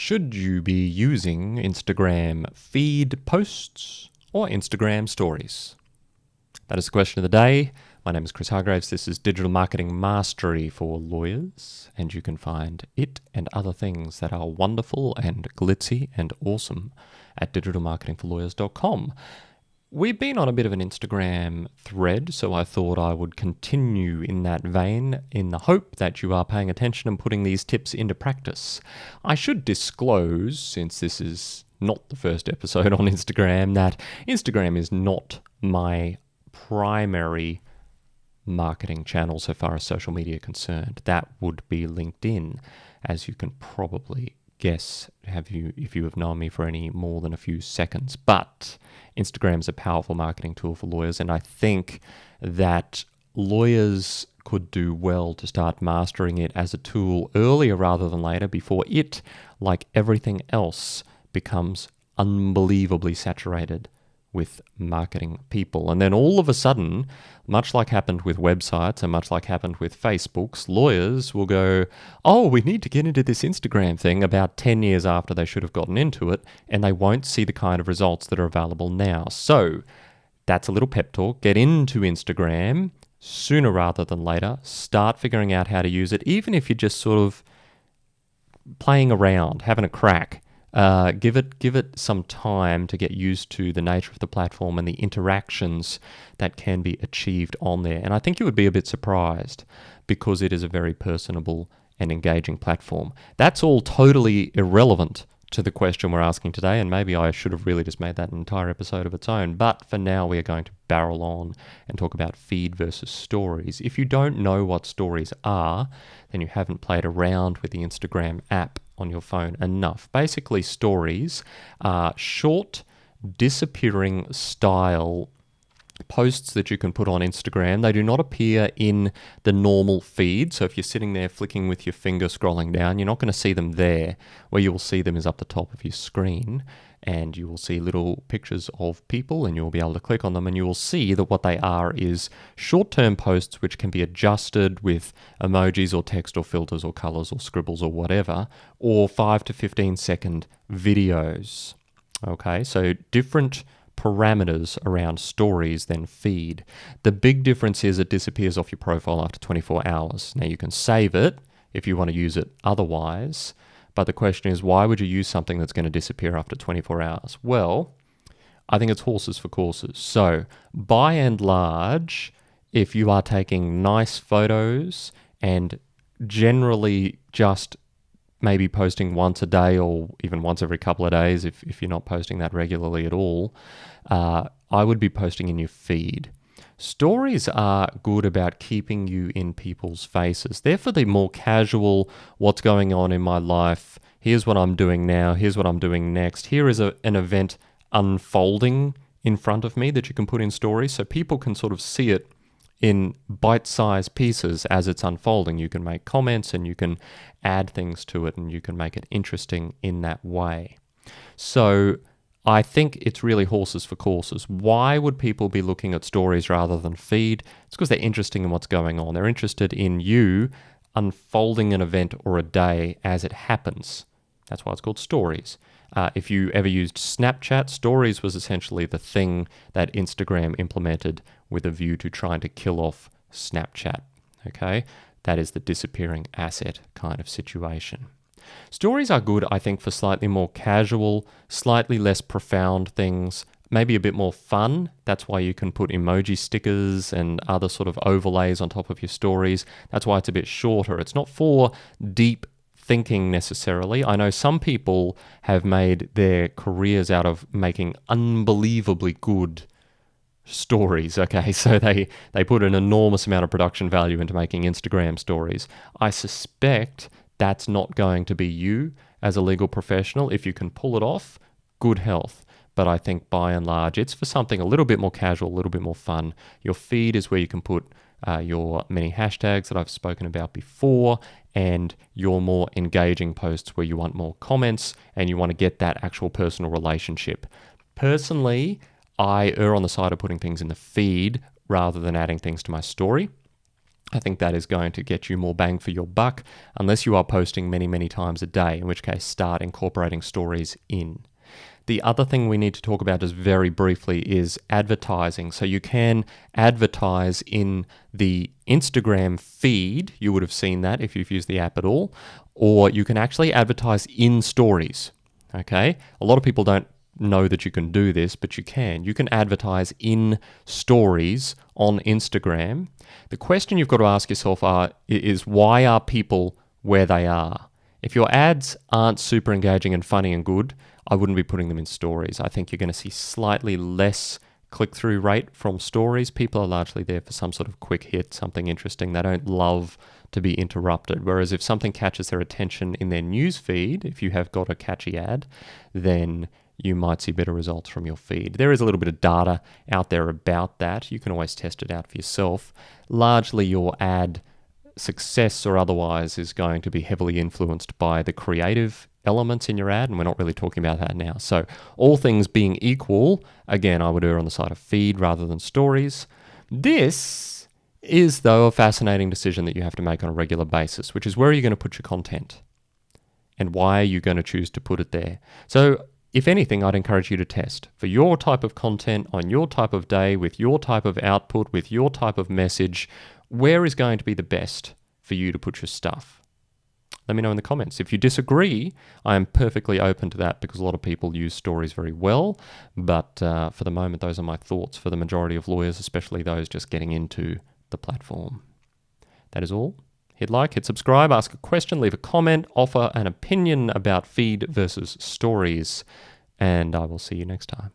Should you be using Instagram feed posts or Instagram stories? That is the question of the day. My name is Chris Hargraves. This is Digital Marketing Mastery for Lawyers, and you can find it and other things that are wonderful and glitzy and awesome at digitalmarketingforlawyers.com. We've been on a bit of an Instagram thread, so I thought I would continue in that vein in the hope that you are paying attention and putting these tips into practice. I should disclose, since this is not the first episode on Instagram, that Instagram is not my primary marketing channel so far as social media is concerned. That would be LinkedIn, as you can probably guess if you have known me for any more than a few seconds. But Instagram is a powerful marketing tool for lawyers, and I think that lawyers could do well to start mastering it as a tool earlier rather than later, before it, like everything else, becomes unbelievably saturated with marketing people. And then all of a sudden, much like happened with websites and much like happened with Facebooks, lawyers will go, oh, we need to get into this Instagram thing about 10 years after they should have gotten into it, and they won't see the kind of results that are available now. So that's a little pep talk. Get into Instagram sooner rather than later. Start figuring out how to use it, even if you're just sort of playing around, having a crack. Give it some time to get used to the nature of the platform and the interactions that can be achieved on there. And I think you would be a bit surprised, because it is a very personable and engaging platform. That's all totally irrelevant to the question we're asking today, and maybe I should have really just made that an entire episode of its own. But for now, we are going to barrel on and talk about feed versus stories. If you don't know what stories are, then you haven't played around with the Instagram app on your phone enough. Basically, stories are short, disappearing style posts that you can put on Instagram. They do not appear in the normal feed. So if you're sitting there flicking with your finger scrolling down, you're not going to see them there. Where you will see them is up the top of your screen, and you will see little pictures of people, and you'll be able to click on them, and you will see that what they are is short-term posts which can be adjusted with emojis or text or filters or colors or scribbles or whatever, or 5 to 15 second videos. Okay, so different parameters around stories than feed. The big difference is it disappears off your profile after 24 hours. Now, you can save it if you want to use it otherwise, but the question is, why would you use something that's going to disappear after 24 hours? Well, I think it's horses for courses. So, by and large, if you are taking nice photos and generally just maybe posting once a day or even once every couple of days, if you're not posting that regularly at all, I would be posting in your feed. Stories are good about keeping you in people's faces. They're for the more casual, what's going on in my life, here's what I'm doing now, here's what I'm doing next, here is an event unfolding in front of me that you can put in stories, so people can sort of see it in bite-sized pieces as it's unfolding. You can make comments and you can add things to it, and you can make it interesting in that way. So I think it's really horses for courses. Why would people be looking at stories rather than feed? It's because they're interested in what's going on. They're interested in you unfolding an event or a day as it happens. That's why it's called stories. If you ever used Snapchat, stories was essentially the thing that Instagram implemented with a view to trying to kill off Snapchat. Okay? That is the disappearing asset kind of situation. Stories are good, I think, for slightly more casual, slightly less profound things, maybe a bit more fun. That's why you can put emoji stickers and other sort of overlays on top of your stories. That's why it's a bit shorter. It's not for deep thinking necessarily. I know some people have made their careers out of making unbelievably good stories, okay? So they put an enormous amount of production value into making Instagram stories. I suspect that's not going to be you as a legal professional. If you can pull it off, good health. But I think by and large, it's for something a little bit more casual, a little bit more fun. Your feed is where you can put your many hashtags that I've spoken about before, and your more engaging posts where you want more comments and you want to get that actual personal relationship. Personally, I err on the side of putting things in the feed rather than adding things to my story. I think that is going to get you more bang for your buck, unless you are posting many, many times a day, in which case start incorporating stories in. The other thing we need to talk about just very briefly is advertising. So you can advertise in the Instagram feed. You would have seen that if you've used the app at all. Or you can actually advertise in stories. Okay? A lot of people don't know that you can do this, but you can. You can advertise in stories on Instagram. The question you've got to ask yourself is why are people where they are? If your ads aren't super engaging and funny and good, I wouldn't be putting them in stories. I think you're going to see slightly less click-through rate from stories. People are largely there for some sort of quick hit, something interesting. They don't love to be interrupted. Whereas if something catches their attention in their news feed, if you have got a catchy ad, then you might see better results from your feed. There is a little bit of data out there about that. You can always test it out for yourself. Largely your ad success or otherwise is going to be heavily influenced by the creative elements in your ad, and we're not really talking about that now. So all things being equal, again, I would err on the side of feed rather than stories. This is, though, a fascinating decision that you have to make on a regular basis, which is where are you going to put your content and why are you going to choose to put it there? So if anything, I'd encourage you to test for your type of content on your type of day with your type of output, with your type of message, where is going to be the best for you to put your stuff? Let me know in the comments. If you disagree, I am perfectly open to that because a lot of people use stories very well. But for the moment, those are my thoughts for the majority of lawyers, especially those just getting into the platform. That is all. Hit like, hit subscribe, ask a question, leave a comment, offer an opinion about feed versus stories, and I will see you next time.